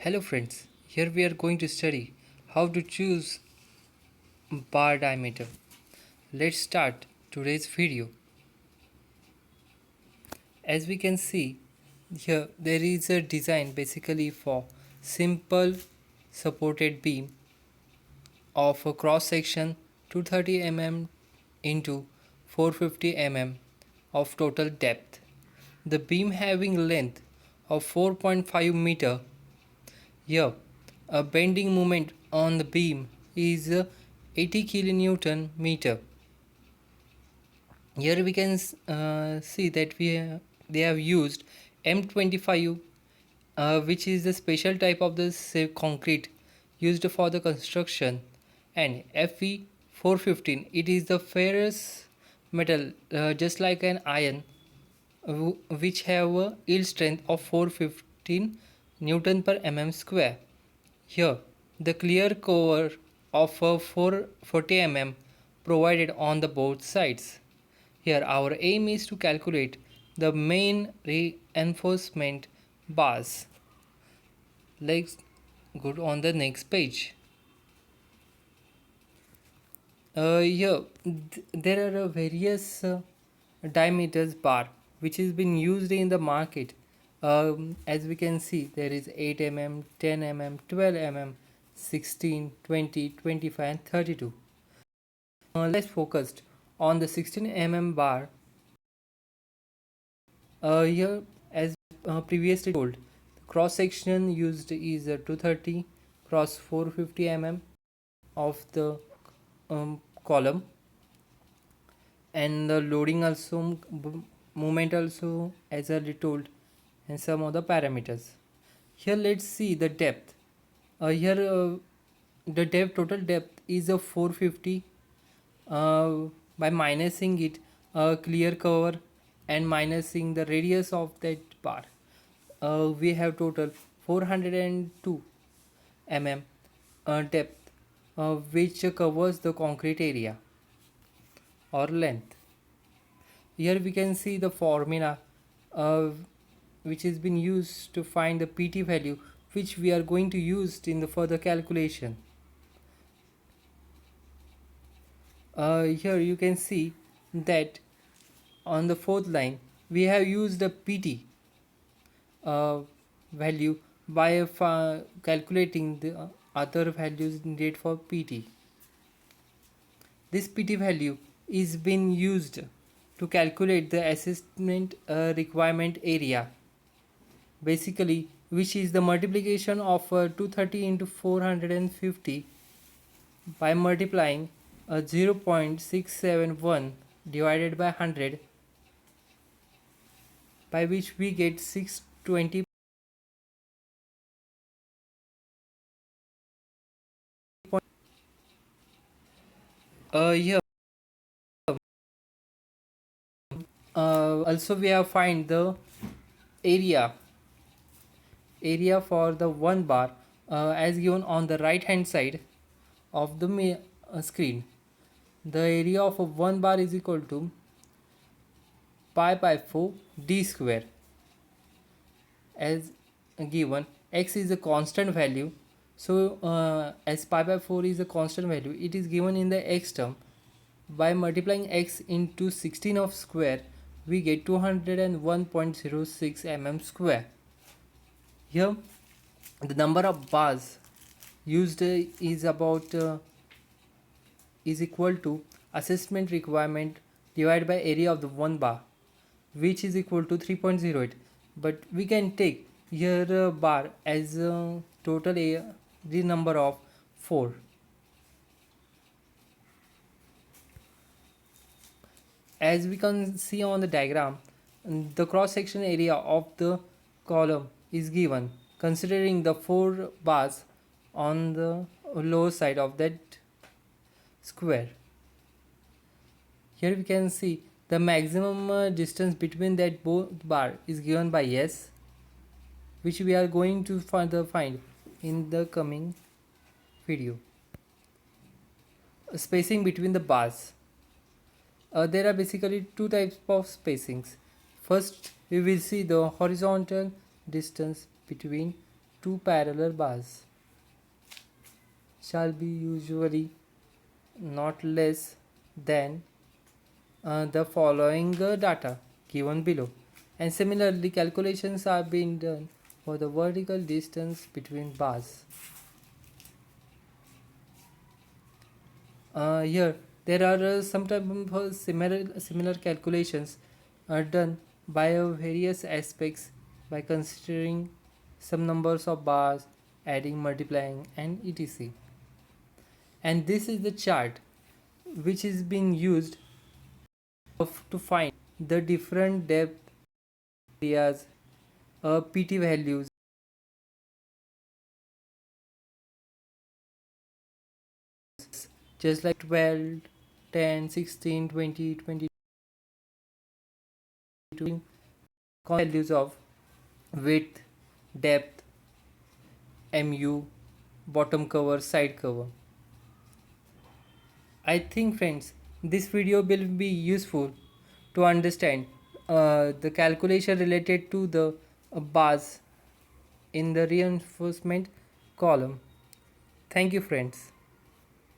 Hello friends, here we are going to study how to choose bar diameter. Let's start today's video. As we can see here, there is a design basically for simple supported beam of a cross section 230 mm into 450 mm of total depth. The beam having length of 4.5 meter. Here, a bending moment on the beam is 80 kilonewton meter. Here we can see that they have used M25, which is the special type of the concrete used for the construction, and Fe 415. It is the ferrous metal, just like an iron, which have a yield strength of 415 Newton per mm square. Here, the clear cover of a 440 mm provided on the both sides. Here, our aim is to calculate the main reinforcement bars. Let's go on the next page. There are various diameters bar which has been used in the market. As we can see, there is 8 mm, 10 mm, 12 mm, 16, 20, 25 and 32. Let's focus on the 16 mm bar. Here, as previously told, the cross section used is 230 cross 450 mm of the column, and the loading also, movement also, as already told, and some other parameters. Here let's see the depth. The total depth is a 450. By minusing it, clear cover, and minusing the radius of that bar, we have total 402 mm depth, which covers the concrete area or length. Here we can see the formula which has been used to find the PT value, which we are going to use in the further calculation. Here you can see that on the fourth line we have used the PT value by calculating the other values needed for PT. This PT value is being used to calculate the assessment requirement area, basically, which is the multiplication of 230 into 450 by multiplying 0.671 divided by 100, by which we get 620. Here also we have find the area for the one bar, as given on the right hand side of the screen. The area of a one bar is equal to pi by 4 d square, as given. X is a constant value, so as pi by 4 is a constant value, it is given in the x term. By multiplying x into 16 of square, we get 201.06 mm square. Here the number of bars used is equal to assessment requirement divided by area of the one bar, which is equal to 3.08. But we can take here bar as total the number of 4. As we can see on the diagram, the cross section area of the column is given considering the 4 bars on the lower side of that square. Here we can see the maximum distance between that both bar is given by S, which we are going to further find in the coming video. Spacing between the bars. There are basically two types of spacings. First, we will see the horizontal distance between two parallel bars shall be usually not less than the following data given below. And similarly, calculations are being done for the vertical distance between bars. Here, there are some type of similar calculations are done by various aspects by considering some numbers of bars, adding, multiplying, and etc. And this is the chart which is being used to find the different depth areas, PT values, just like 12, 10, 16, 20, 22 values of width, depth, mu, bottom cover, side cover. I think friends, this video will be useful to understand the calculation related to the bars in the reinforcement column. Thank you friends.